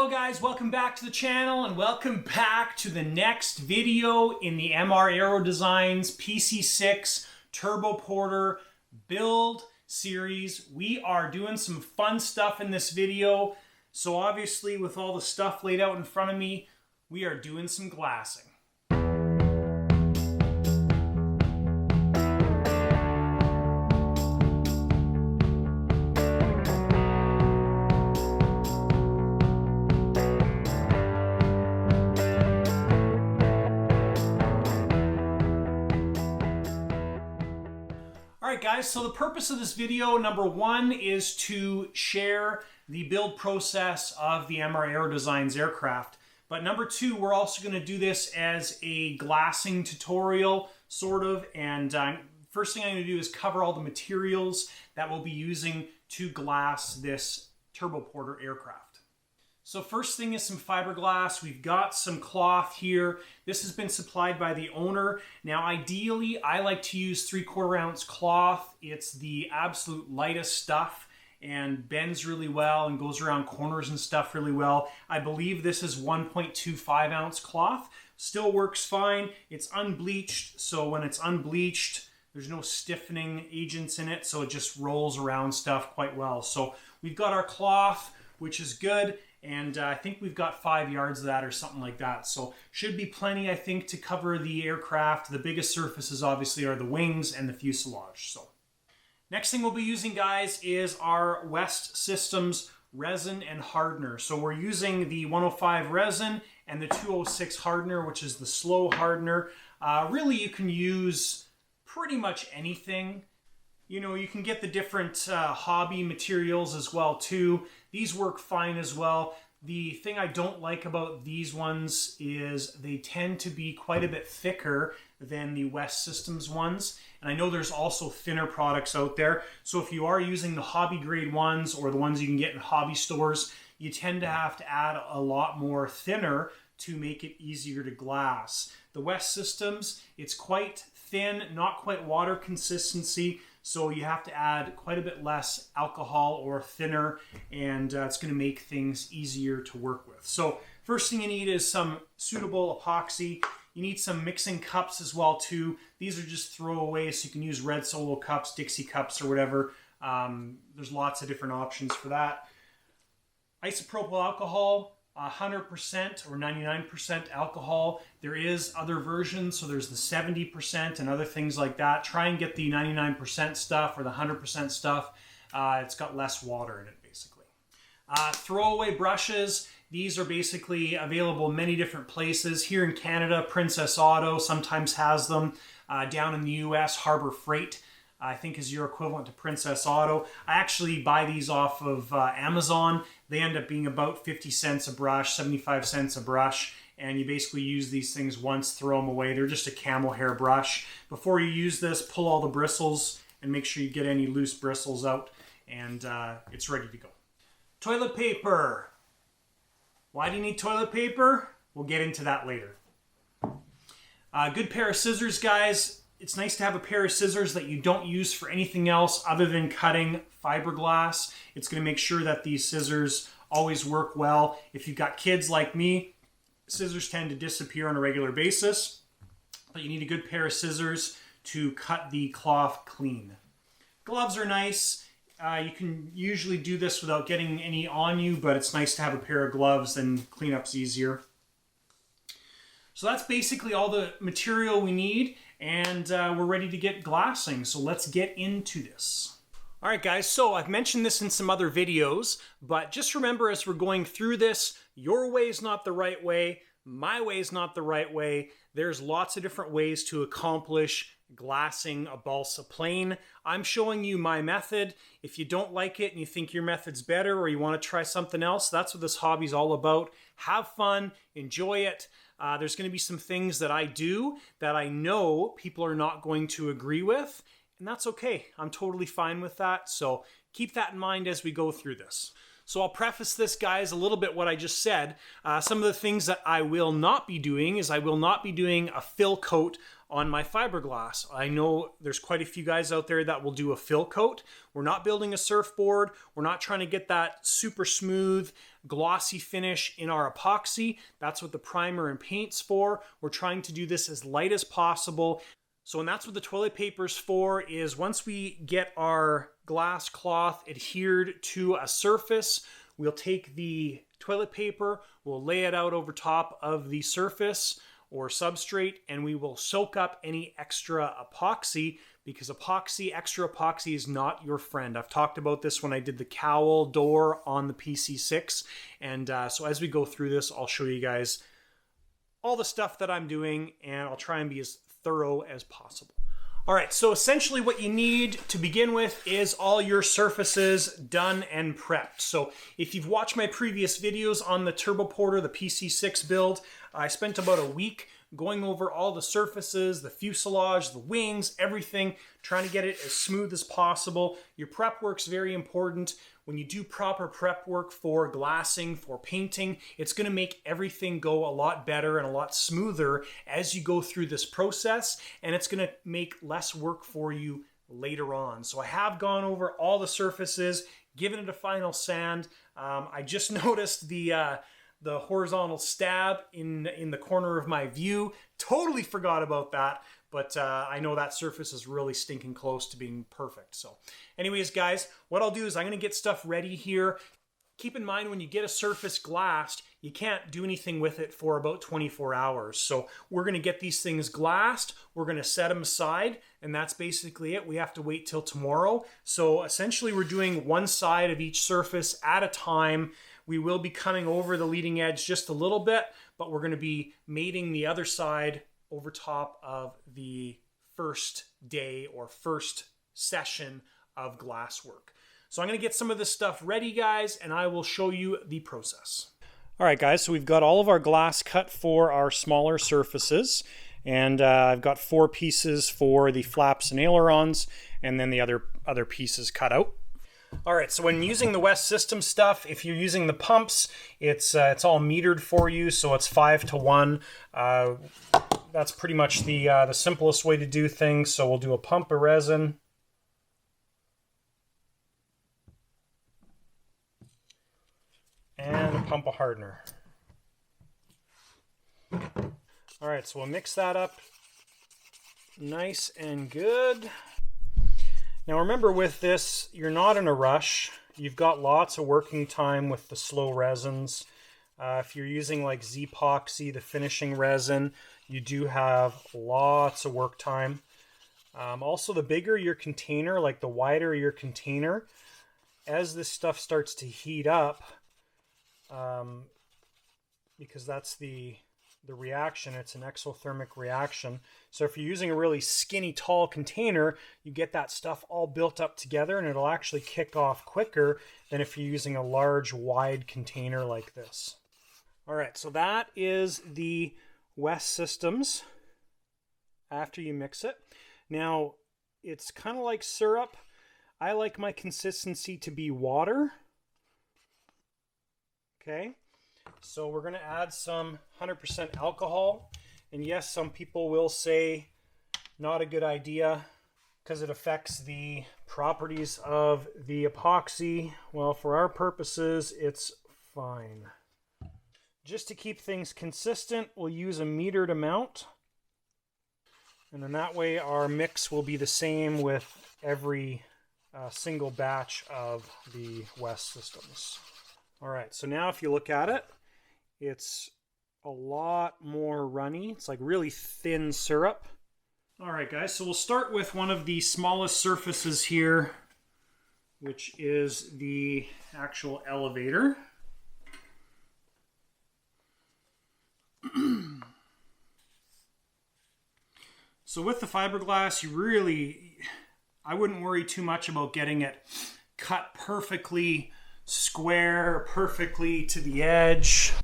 Hello guys, welcome back to the channel and welcome back to the next video in the MR Aero Designs PC-6 Turbo Porter build series. We are doing some fun stuff in this video. So obviously with all the stuff laid out in front of me, we are doing some glassing. Alright guys, so the purpose of this video, number one, is to share the build process of the MR Aero Designs aircraft. But number two, we're also going to do this as a glassing tutorial, sort of. And first thing I'm going to do is cover all the materials that we'll be using to glass this Turbo Porter aircraft. So first thing is some fiberglass. We've got some cloth here. This has been supplied by the owner. Now ideally, I like to use 3/4 ounce cloth. It's the absolute lightest stuff and bends really well and goes around corners and stuff really well. I believe this is 1.25 ounce cloth. Still works fine. It's unbleached, so when it's unbleached, there's no stiffening agents in it, so it just rolls around stuff quite well. So we've got our cloth, which is good. And I think we've got 5 yards of that or something like that. So should be plenty, I think, to cover the aircraft. The biggest surfaces obviously are the wings and the fuselage. So next thing we'll be using, guys, is our West Systems resin and hardener. So we're using the 105 resin and the 206 hardener, which is the slow hardener. Really, you can use pretty much anything. You know, you can get the different hobby materials as well too. These work fine as well. The thing I don't like about these ones is they tend to be quite a bit thicker than the West Systems ones. And I know there's also thinner products out there. So if you are using the hobby grade ones or the ones you can get in hobby stores, you tend to have to add a lot more thinner to make it easier to glass. The West Systems, it's quite thin, not quite water consistency. So you have to add quite a bit less alcohol or thinner, and it's going to make things easier to work with. So first thing you need is some suitable epoxy. You need some mixing cups as well too. These are just throwaways, so you can use red Solo cups, Dixie cups, or whatever. There's lots of different options for that. Isopropyl alcohol. 100% or 99% alcohol. There is other versions, so there's the 70% and other things like that. Try and get the 99% stuff or the 100% stuff. It's got less water in it, basically. Throwaway brushes. These are basically available in many different places. Here in Canada, Princess Auto sometimes has them. Down in the US, Harbor Freight, I think, is your equivalent to Princess Auto. I actually buy these off of Amazon. They end up being about 50 cents a brush, 75 cents a brush, and you basically use these things once, throw them away. They're just a camel hair brush. Before you use this, pull all the bristles and make sure you get any loose bristles out, and it's ready to go. Toilet paper. Why do you need toilet paper? We'll get into that later. Good pair of scissors, guys. It's nice to have a pair of scissors that you don't use for anything else other than cutting fiberglass. It's going to make sure that these scissors always work well. If you've got kids like me, scissors tend to disappear on a regular basis, but you need a good pair of scissors to cut the cloth clean. Gloves are nice. You can usually do this without getting any on you, but it's nice to have a pair of gloves, and cleanup's easier. So that's basically all the material we need, and we're ready to get glassing. So let's get into this. All right, guys, so I've mentioned this in some other videos, but just remember as we're going through this, your way is not the right way, my way is not the right way. There's lots of different ways to accomplish glassing a balsa plane. I'm showing you my method. If you don't like it and you think your method's better or you want to try something else, that's what this hobby's all about. Have fun, enjoy it. There's going to be some things that I do that I know people are not going to agree with, and that's okay. I'm totally fine with that, so keep that in mind as we go through this. So I'll preface this, guys, a little bit what I just said. Some of the things that I will not be doing is I will not be doing a fill coat on my fiberglass. I know there's quite a few guys out there that will do a fill coat. We're not building a surfboard. We're not trying to get that super smooth glossy finish in our epoxy. That's what the primer and paint's for. We're trying to do this as light as possible. So, and that's what the toilet paper's for, is once we get our glass cloth adhered to a surface, we'll take the toilet paper, we'll lay it out over top of the surface or substrate, and we will soak up any extra epoxy, because extra epoxy is not your friend. I've talked about this when I did the cowl door on the PC-6, and so as we go through this, I'll show you guys all the stuff that I'm doing, and I'll try and be as thorough as possible. All right, so essentially what you need to begin with is all your surfaces done and prepped. So if you've watched my previous videos on the Turbo Porter, the PC-6 build, I spent about a week going over all the surfaces, the fuselage, the wings, everything, trying to get it as smooth as possible. Your prep work's very important. When you do proper prep work for glassing, for painting, it's going to make everything go a lot better and a lot smoother as you go through this process, and it's going to make less work for you later on. So I have gone over all the surfaces, given it a final sand. I just noticed the horizontal stab in the corner of my view. Totally forgot about that, but I know that surface is really stinking close to being perfect. So anyways, guys, what I'll do is I'm going to get stuff ready here. Keep in mind, when you get a surface glassed, you can't do anything with it for about 24 hours. So we're going to get these things glassed, we're going to set them aside, and that's basically it. We have to wait till tomorrow. So essentially we're doing one side of each surface at a time. We will be coming over the leading edge just a little bit, but we're going to be mating the other side over top of the first day or first session of glass work. So I'm going to get some of this stuff ready, guys, and I will show you the process. All right, guys, so we've got all of our glass cut for our smaller surfaces, and I've got 4 pieces for the flaps and ailerons, and then the other pieces cut out. All right, so when using the West System stuff, if you're using the pumps, it's all metered for you, so it's 5-to-1. That's pretty much the simplest way to do things. So we'll do a pump of resin. And a pump of hardener. All right, so we'll mix that up nice and good. Now remember, with this, you're not in a rush. You've got lots of working time with the slow resins. If you're using like Z-epoxy, the finishing resin, you do have lots of work time. Also, the bigger your container, like the wider your container, as this stuff starts to heat up, because that's the reaction, it's an exothermic reaction. So if you're using a really skinny, tall container, you get that stuff all built up together, and it'll actually kick off quicker than if you're using a large, wide container like this. All right, so that is the West Systems after you mix it. Now, it's kind of like syrup. I like my consistency to be water. Okay. So we're going to add some 100% alcohol. And yes, some people will say not a good idea because it affects the properties of the epoxy. Well, for our purposes, it's fine. Just to keep things consistent, we'll use a metered amount. And then that way our mix will be the same with every single batch of the West Systems. All right, so now if you look at it, it's a lot more runny. It's like really thin syrup. All right, guys, so we'll start with one of the smallest surfaces here, which is the actual elevator. So with the fiberglass, I wouldn't worry too much about getting it cut perfectly square, perfectly to the edge.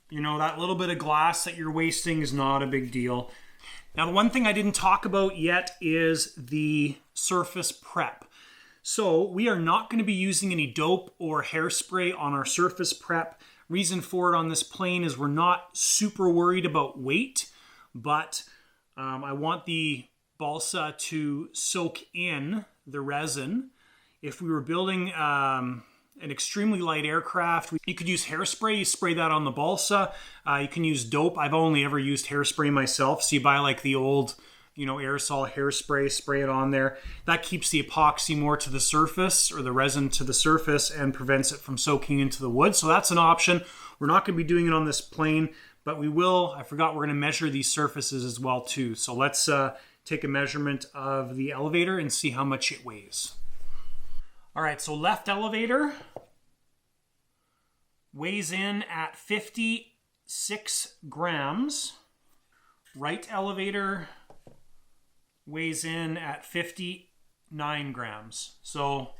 You know, that little bit of glass that you're wasting is not a big deal. Now, the one thing I didn't talk about yet is the surface prep. So we are not going to be using any dope or hairspray on our surface prep. Reason for it on this plane is we're not super worried about weight, but I want the balsa to soak in the resin. If we were building a an extremely light aircraft. You could use hairspray, you spray that on the balsa. You can use dope. I've only ever used hairspray myself. So you buy like the old, aerosol hairspray, spray it on there. That keeps the epoxy more to the surface, or the resin to the surface, and prevents it from soaking into the wood. So that's an option. We're not going to be doing it on this plane, but we will. I forgot we're going to measure these surfaces as well too. So let's take a measurement of the elevator and see how much it weighs. All right, so left elevator weighs in at 56 grams. Right elevator weighs in at 59 grams. So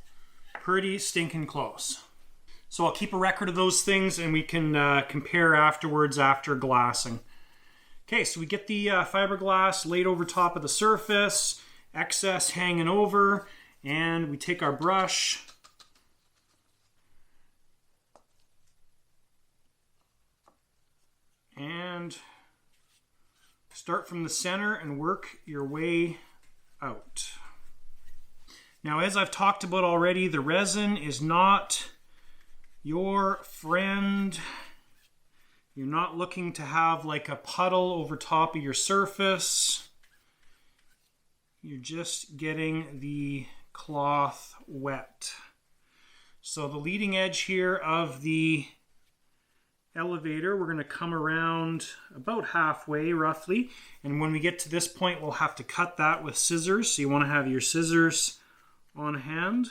pretty stinking close. So I'll keep a record of those things and we can compare afterwards after glassing. Okay, so we get the fiberglass laid over top of the surface, excess hanging over, and we take our brush and start from the center and work your way out. Now, as I've talked about already, the resin is not your friend. You're not looking to have like a puddle over top of your surface. You're just getting the cloth wet. So the leading edge here of the elevator, we're going to come around about halfway roughly, and when we get to this point we'll have to cut that with scissors. So you want to have your scissors on hand.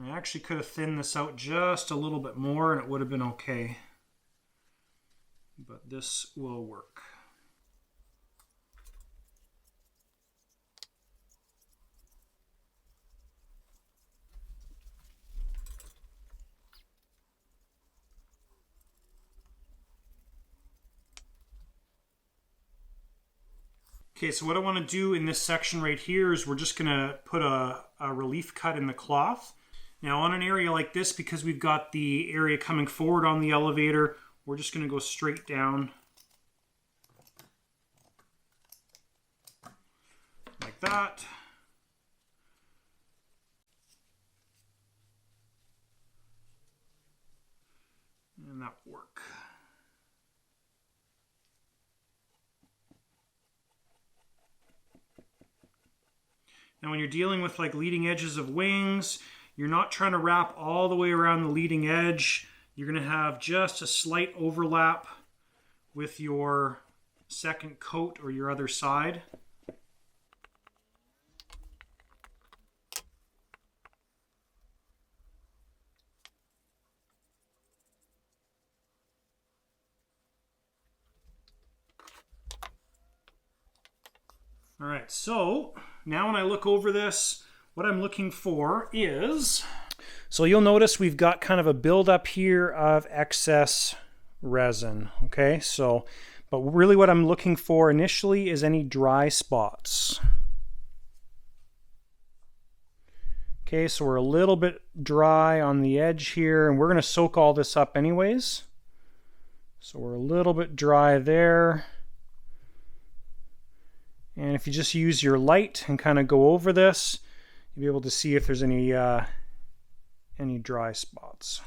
I actually could have thinned this out just a little bit more and it would have been okay. But this will work. Okay, so what I want to do in this section right here is we're just going to put a relief cut in the cloth. Now on an area like this, because we've got the area coming forward on the elevator, we're just going to go straight down like that. And that will work. Now when you're dealing with like leading edges of wings, you're not trying to wrap all the way around the leading edge. You're going to have just a slight overlap with your second coat or your other side. All right, so now when I look over this, what I'm looking for is, so you'll notice we've got kind of a buildup here of excess resin, okay? So, but really what I'm looking for initially is any dry spots. Okay, so we're a little bit dry on the edge here, and we're going to soak all this up anyways. So we're a little bit dry there. And if you just use your light and kind of go over this, you'll be able to see if there's any dry spots.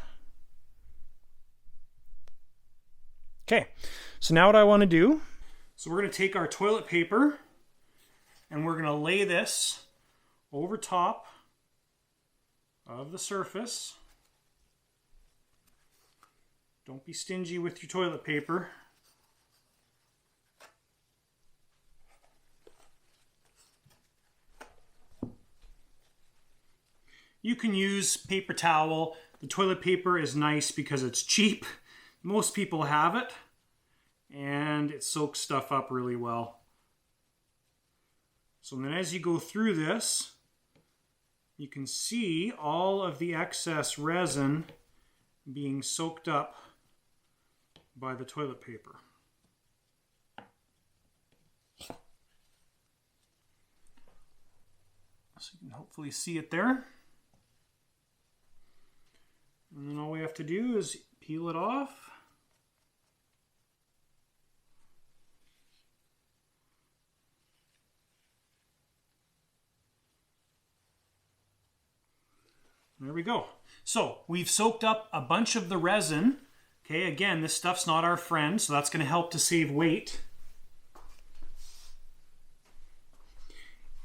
Okay, so now what I want to do, so we're going to take our toilet paper and we're going to lay this over top of the surface. Don't be stingy with your toilet paper. You can use paper towel. The toilet paper is nice because it's cheap. Most people have it, and it soaks stuff up really well. So then as you go through this, you can see all of the excess resin being soaked up by the toilet paper. So you can hopefully see it there. And then all we have to do is peel it off. There we go. So we've soaked up a bunch of the resin. Okay, again, this stuff's not our friend, so that's going to help to save weight.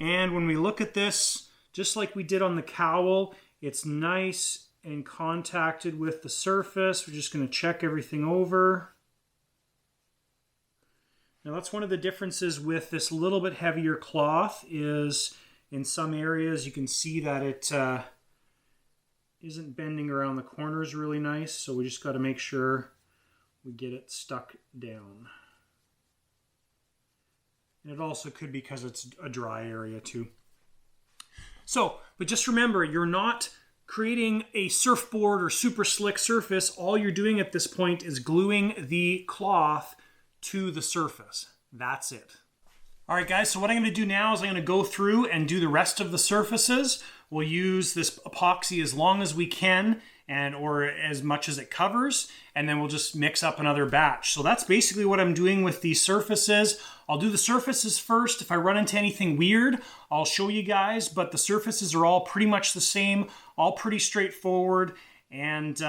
And when we look at this, just like we did on the cowl, it's nice and contacted with the surface. We're just going to check everything over. Now that's one of the differences with this little bit heavier cloth is in some areas you can see that it isn't bending around the corners really nice, so we just got to make sure we get it stuck down. And it also could be because it's a dry area too. So, but just remember, you're not creating a surfboard or super slick surface. All you're doing at this point is gluing the cloth to the surface. That's it. All right, guys, so what I'm going to do now is I'm going to go through and do the rest of the surfaces. We'll use this epoxy as long as we can or as much as it covers, and then we'll just mix up another batch. So that's basically what I'm doing with these surfaces. I'll do the surfaces first. If I run into anything weird, I'll show you guys, but the surfaces are all pretty much the same, all pretty straightforward, and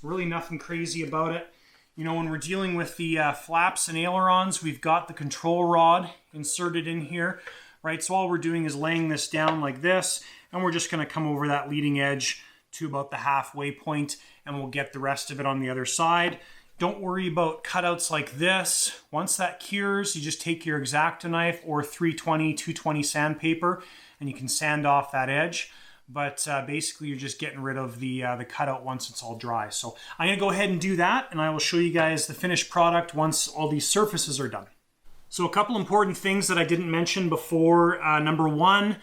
really nothing crazy about it. You know, when we're dealing with the flaps and ailerons, we've got the control rod inserted in here, right? So all we're doing is laying this down like this, and we're just going to come over that leading edge to about the halfway point, and we'll get the rest of it on the other side. Don't worry about cutouts like this. Once that cures, you just take your X-Acto knife or 320, 220 sandpaper, and you can sand off that edge. But basically, you're just getting rid of the cutout once it's all dry. So I'm going to go ahead and do that, and I will show you guys the finished product once all these surfaces are done. So a couple important things that I didn't mention before. Number one,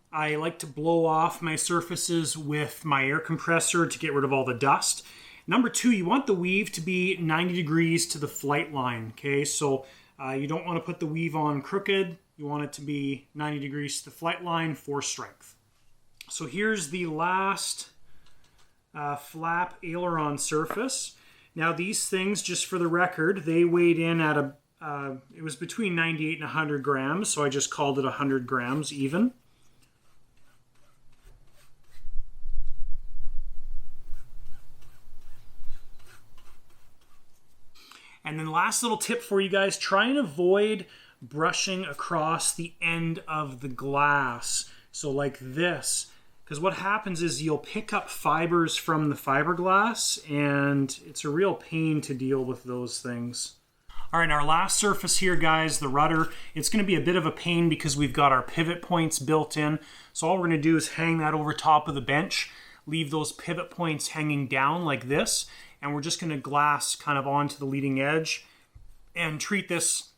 I like to blow off my surfaces with my air compressor to get rid of all the dust. Number two, you want the weave to be 90 degrees to the flight line, okay? So you don't want to put the weave on crooked. You want it to be 90 degrees to the flight line for strength. So here's the last flap aileron surface. Now these things, just for the record, they weighed in at it was between 98 and 100 grams, so I just called it 100 grams even. And then last little tip for you guys, try and avoid brushing across the end of the glass. So like this, because what happens is you'll pick up fibers from the fiberglass, and it's a real pain to deal with those things. All right, our last surface here, guys, the rudder, it's going to be a bit of a pain because we've got our pivot points built in. So all we're going to do is hang that over top of the bench, leave those pivot points hanging down like this, and we're just going to glass kind of onto the leading edge and treat this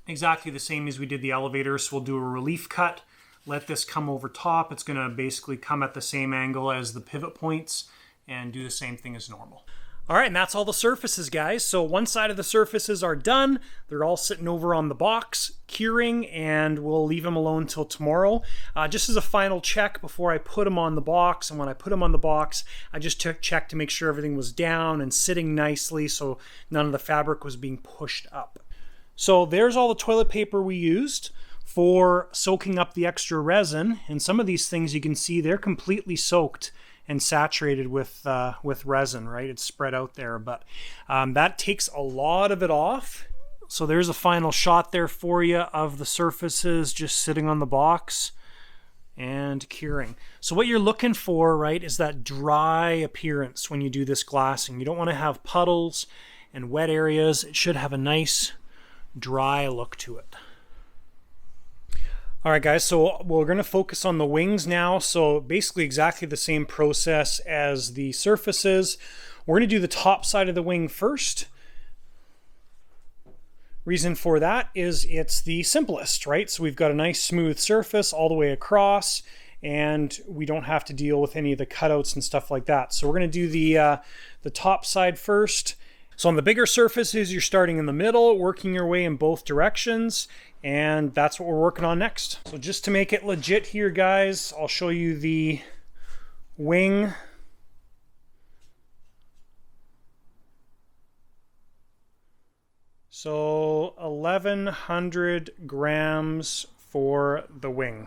exactly the same as we did the elevator. So we'll do a relief cut, let this come over top. It's going to basically come at the same angle as the pivot points and do the same thing as normal. All right, and that's all the surfaces, guys. So one side of the surfaces are done. They're all sitting over on the box, curing, and we'll leave them alone till tomorrow. Just as a final check before I put them on the box, and when I put them on the box, I just checked to make sure everything was down and sitting nicely so none of the fabric was being pushed up. So there's all the toilet paper we used for soaking up the extra resin, and some of these things you can see they're completely soaked and saturated with resin, right? It's spread out there, but that takes a lot of it off. So there's a final shot there for you of the surfaces just sitting on the box and curing. So what you're looking for, right, is that dry appearance when you do this glassing. You don't want to have puddles and wet areas. It should have a nice dry look to it. All right, guys, so we're going to focus on the wings now. So basically exactly the same process as the surfaces. We're going to do the top side of the wing first. Reason for that is it's the simplest, right? So we've got a nice smooth surface all the way across, and we don't have to deal with any of the cutouts and stuff like that. So we're going to do the top side first. So on the bigger surfaces, you're starting in the middle, working your way in both directions, and that's what we're working on next. So just to make it legit here, guys, I'll show you the wing. So 1,100 grams for the wing.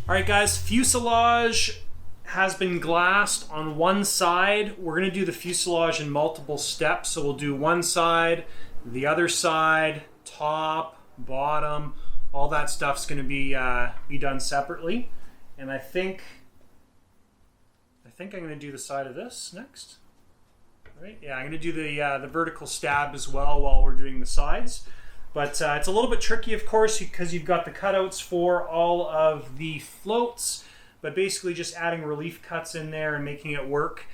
Alright guys, fuselage has been glassed on one side. We're going to do the fuselage in multiple steps. So we'll do one side, the other side, top, bottom, all that stuff's going to be done separately. And I think I'm going to do the side of this next. Right? Yeah, I'm going to do the vertical stab as well while we're doing the sides. But it's a little bit tricky, of course, because you've got the cutouts for all of the floats, but basically just adding relief cuts in there and making it work.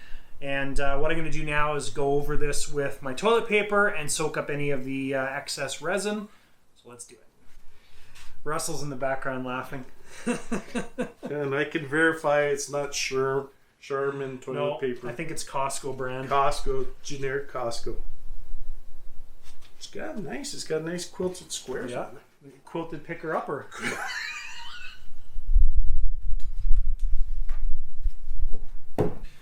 And what I'm going to do now is go over this with my toilet paper and soak up any of the excess resin. So let's do it. Russell's in the background laughing. And I can verify it's not Charmin toilet paper. I think it's Costco brand. Costco, generic Costco. It's got nice quilted squares on it. Quilted picker-upper.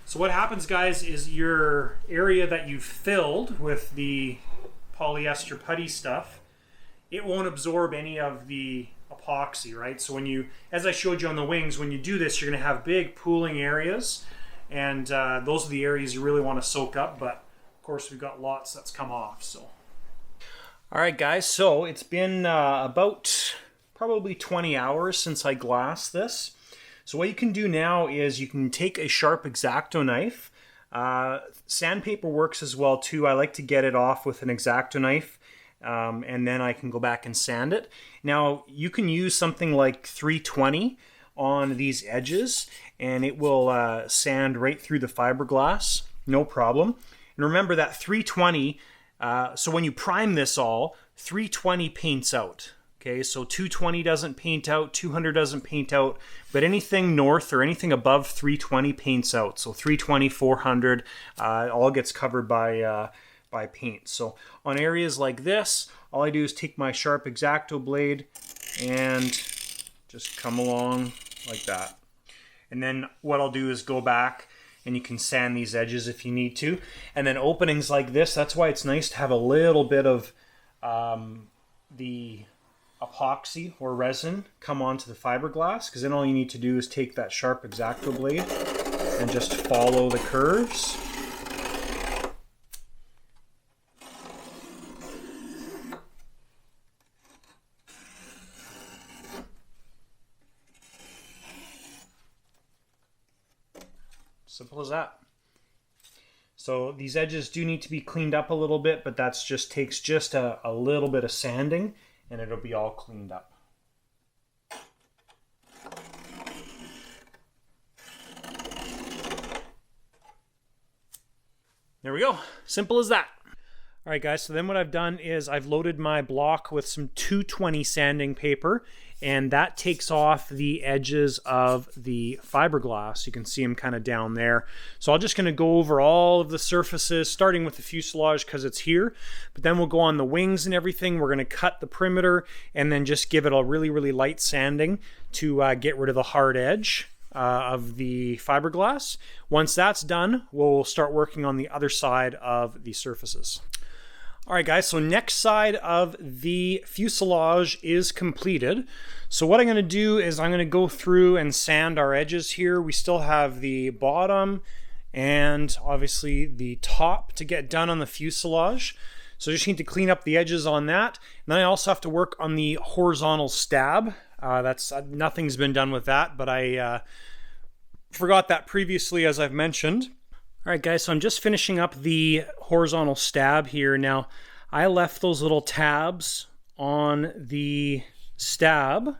So what happens, guys, is your area that you've filled with the polyester putty stuff, it won't absorb any of the epoxy, right? So when you, as I showed you on the wings, when you do this, you're going to have big pooling areas, and those are the areas you really want to soak up, but of course we've got lots that's come off, so. Alright guys, so it's been about probably 20 hours since I glassed this. So what you can do now is you can take a sharp X-Acto knife. Sandpaper works as well too. I like to get it off with an X-Acto knife and then I can go back and sand it. Now you can use something like 320 on these edges and it will sand right through the fiberglass, no problem. And remember that 320, so when you prime this all, 320 paints out. Okay, so 220 doesn't paint out, 200 doesn't paint out, but anything north or anything above 320 paints out. So 320, 400, all gets covered by paint. So on areas like this, all I do is take my sharp X-Acto blade and just come along like that. And then what I'll do is go back and you can sand these edges if you need to. And then openings like this, that's why it's nice to have a little bit of the epoxy or resin come onto the fiberglass, because then all you need to do is take that sharp X-Acto blade and just follow the curves. Simple as that. So these edges do need to be cleaned up a little bit, but that's just takes just a little bit of sanding and it'll be all cleaned up. There we go. Simple as that. All right, guys, so then what I've done is I've loaded my block with some 220 sanding paper, and that takes off the edges of the fiberglass. You can see them kind of down there. So I'm just going to go over all of the surfaces, starting with the fuselage because it's here, but then we'll go on the wings and everything. We're going to cut the perimeter and then just give it a really, really light sanding to get rid of the hard edge of the fiberglass. Once that's done, we'll start working on the other side of the surfaces. All right, guys, so next side of the fuselage is completed. So what I'm going to do is I'm going to go through and sand our edges here. We still have the bottom and obviously the top to get done on the fuselage. So I just need to clean up the edges on that. And then I also have to work on the horizontal stab. Nothing's been done with that, but I forgot that previously, as I've mentioned. All right, guys, so I'm just finishing up the horizontal stab here. Now, I left those little tabs on the stab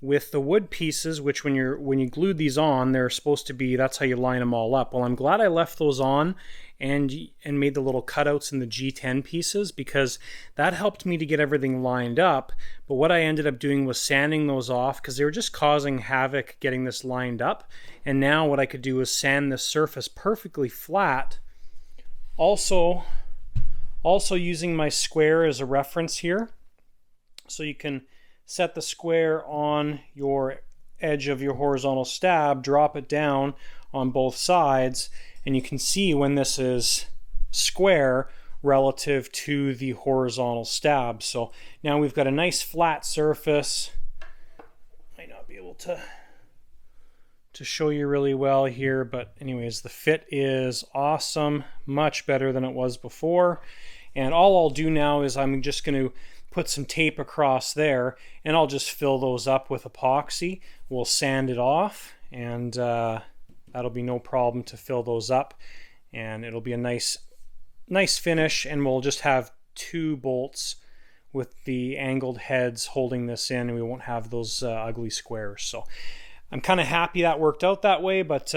with the wood pieces, which when you glued these on, they're supposed to be, that's how you line them all up. Well, I'm glad I left those on and made the little cutouts in the G10 pieces, because that helped me to get everything lined up. But what I ended up doing was sanding those off because they were just causing havoc getting this lined up. And now what I could do is sand the surface perfectly flat. Also using my square as a reference here. So you can set the square on your edge of your horizontal stab, drop it down on both sides, and you can see when this is square relative to the horizontal stab. So now we've got a nice flat surface. Might not be able to show you really well here, but anyways, the fit is awesome, much better than it was before. And all I'll do now is I'm just going to put some tape across there, and I'll just fill those up with epoxy. We'll sand it off, and that'll be no problem to fill those up, and it'll be a nice finish. And we'll just have 2 bolts with the angled heads holding this in, and we won't have those ugly squares. So I'm kind of happy that worked out that way, but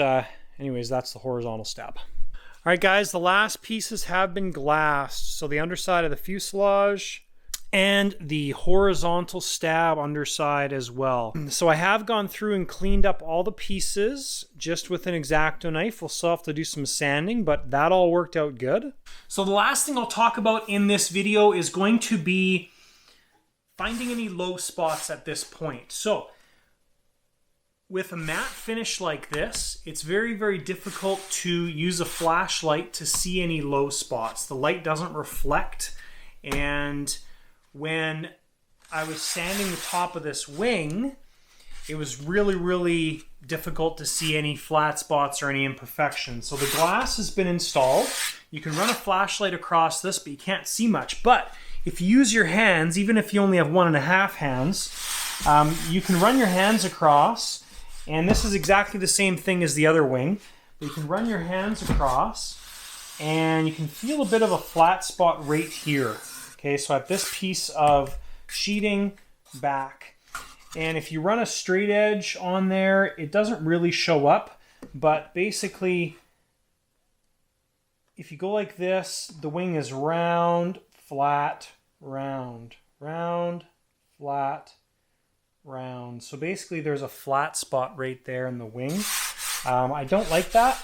anyways, that's the horizontal stab. All right, guys, the last pieces have been glassed. So the underside of the fuselage and the horizontal stab underside as well. So I have gone through and cleaned up all the pieces just with an X-Acto knife. We'll still have to do some sanding, but that all worked out good. So the last thing I'll talk about in this video is going to be finding any low spots at this point. So with a matte finish like this, it's very, very difficult to use a flashlight to see any low spots. The light doesn't reflect, and when I was sanding the top of this wing, it was really, really difficult to see any flat spots or any imperfections. So the glass has been installed. You can run a flashlight across this, but you can't see much. But if you use your hands, even if you only have 1.5 hands, you can run your hands across, and this is exactly the same thing as the other wing. But you can run your hands across, and you can feel a bit of a flat spot right here. Okay, so I have this piece of sheeting back, and if you run a straight edge on there, it doesn't really show up, but basically, if you go like this, the wing is round, flat, round, round, flat, round. So basically there's a flat spot right there in the wing. I don't like that.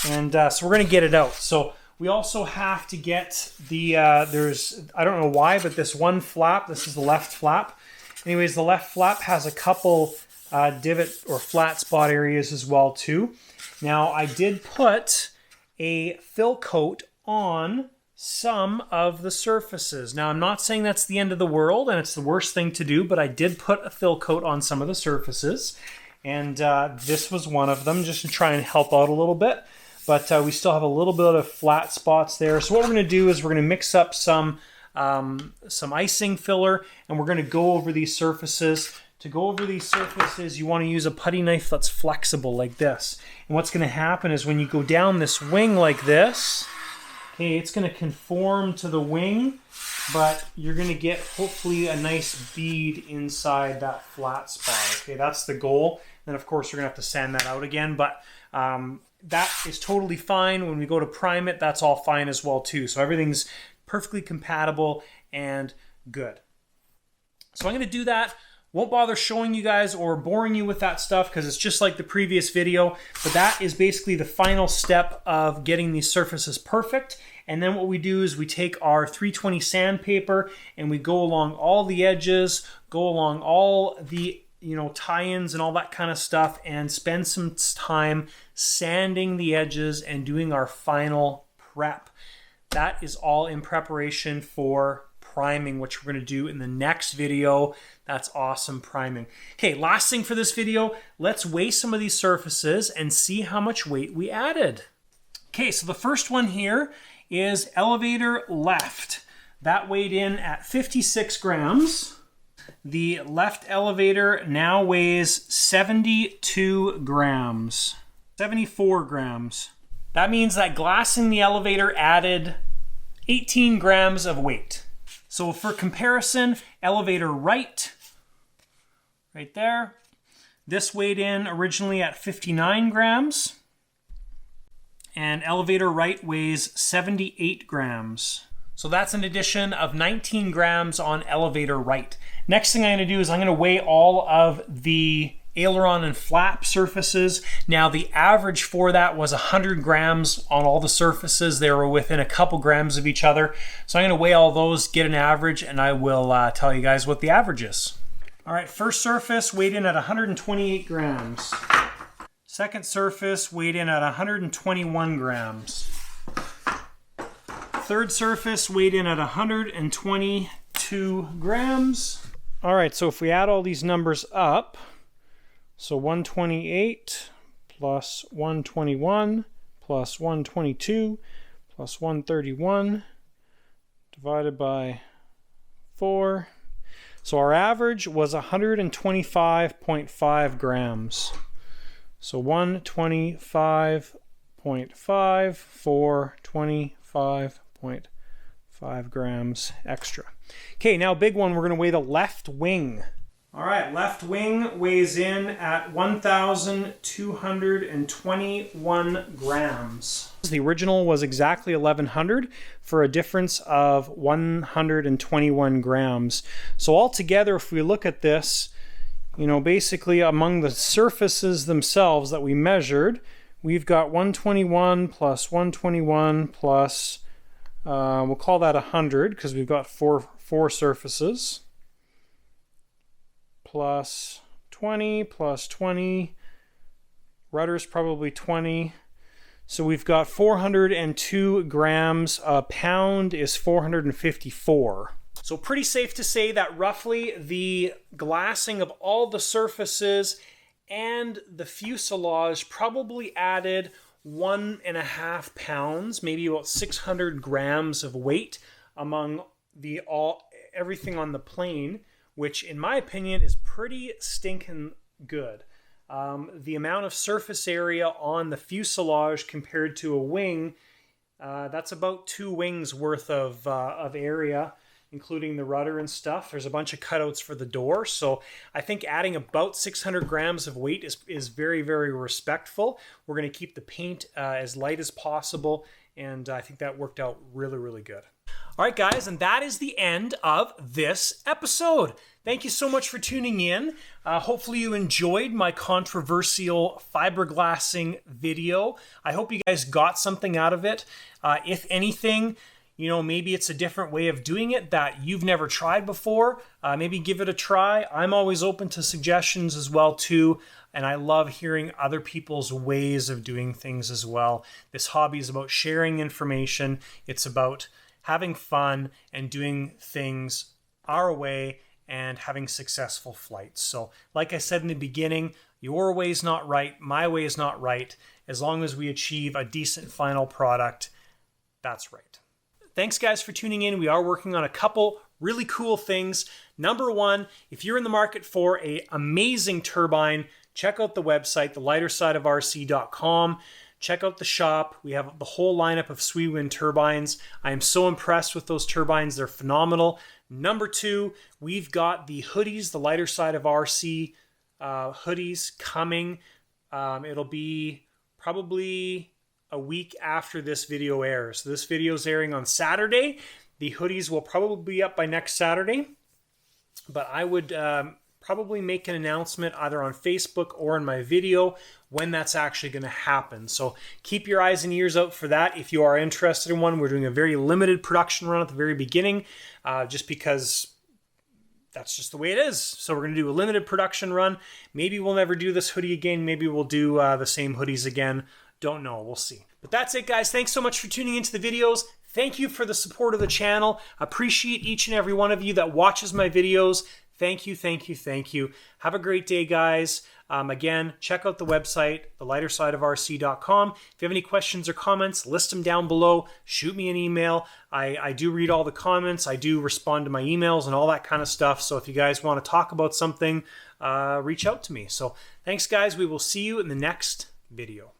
And so we're going to get it out. So we also have to get the, I don't know why, but this one flap, this is the left flap. Anyways, the left flap has a couple divot or flat spot areas as well too. Now I did put a fill coat on some of the surfaces. Now I'm not saying that's the end of the world and it's the worst thing to do, but I did put a fill coat on some of the surfaces, and this was one of them, just to try and help out a little bit. But we still have a little bit of flat spots there. So what we're going to do is we're going to mix up some icing filler, and we're going to go over these surfaces. To go over these surfaces, you want to use a putty knife that's flexible like this. And what's going to happen is when you go down this wing like this, okay, it's going to conform to the wing, but you're going to get hopefully a nice bead inside that flat spot. Okay, that's the goal. Then of course we're gonna have to sand that out again, but that is totally fine. When we go to prime it, that's all fine as well too. So everything's perfectly compatible and good. So I'm gonna do that. Won't bother showing you guys or boring you with that stuff because it's just like the previous video, but that is basically the final step of getting these surfaces perfect. And then what we do is we take our 320 sandpaper and we go along all the edges, go along all the tie-ins and all that kind of stuff, and spend some time sanding the edges and doing our final prep. That is all in preparation for priming, which we're going to do in the next video. That's awesome priming. Okay, last thing for this video, let's weigh some of these surfaces and see how much weight we added. Okay, so the first one here is elevator left. That weighed in at 56 grams. The left elevator now weighs 72 grams. 74 grams. That means that glassing the elevator added 18 grams of weight. So for comparison, elevator right there, this weighed in originally at 59 grams, and elevator right weighs 78 grams. So that's an addition of 19 grams on elevator right. Next thing I'm going to do is I'm going to weigh all of the aileron and flap surfaces. Now the average for that was 100 grams on all the surfaces. They were within a couple grams of each other. So I'm going to weigh all those, get an average, and I will tell you guys what the average is. All right, first surface weighed in at 128 grams. Second surface weighed in at 121 grams. Third surface weighed in at 122 grams. All right, so if we add all these numbers up, so 128 plus 121 plus 122 plus 131 divided by 4. So our average was 125.5 grams. So 125.5 for 25.5 grams extra. Okay, now big one, we're going to weigh the left wing. All right, left wing weighs in at 1,221 grams. The original was exactly 1,100 for a difference of 121 grams. So altogether, if we look at this, basically among the surfaces themselves that we measured, we've got 121 plus 121 plus, we'll call that 100 because we've got four surfaces. Plus 20, plus 20, rudder's probably 20. So we've got 402 grams. A pound is 454. So pretty safe to say that roughly the glassing of all the surfaces and the fuselage probably added 1.5 pounds, maybe about 600 grams of weight among everything on the plane, which in my opinion is pretty stinking good. The amount of surface area on the fuselage compared to a wing, that's about 2 wings worth of area, including the rudder and stuff. There's a bunch of cutouts for the door, so I think adding about 600 grams of weight is very, very respectful. We're going to keep the paint as light as possible, and I think that worked out really, really good. All right, guys, and that is the end of this episode. Thank you so much for tuning in. Hopefully you enjoyed my controversial fiberglassing video. I hope you guys got something out of it. If anything, maybe it's a different way of doing it that you've never tried before. Maybe give it a try. I'm always open to suggestions as well, too. And I love hearing other people's ways of doing things as well. This hobby is about sharing information. It's about having fun and doing things our way and having successful flights. So like I said in the beginning, your way is not right, my way is not right. As long as we achieve a decent final product, that's right. Thanks guys for tuning in. We are working on a couple really cool things. Number one, if you're in the market for an amazing turbine, check out the website, thelightersideofrc.com. Check out the shop. We have the whole lineup of SweWind turbines. I am so impressed with those turbines. They're phenomenal. Number two, we've got the hoodies, the Lighter Side of RC hoodies coming. It'll be probably a week after this video airs. So this video is airing on Saturday. The hoodies will probably be up by next Saturday, but I would probably make an announcement either on Facebook or in my video when that's actually going to happen. So keep your eyes and ears out for that if you are interested in one. We're doing a very limited production run at the very beginning, just because that's just the way it is. So we're going to do a limited production run. Maybe we'll never do this hoodie again. Maybe we'll do the same hoodies again. Don't know. We'll see. But that's it, guys. Thanks so much for tuning into the videos. Thank you for the support of the channel. Appreciate each and every one of you that watches my videos. Thank you, thank you, thank you. Have a great day, guys. Again, check out the website, thelightersideofrc.com. If you have any questions or comments, list them down below. Shoot me an email. I do read all the comments. I do respond to my emails and all that kind of stuff. So if you guys want to talk about something, reach out to me. So thanks, guys. We will see you in the next video.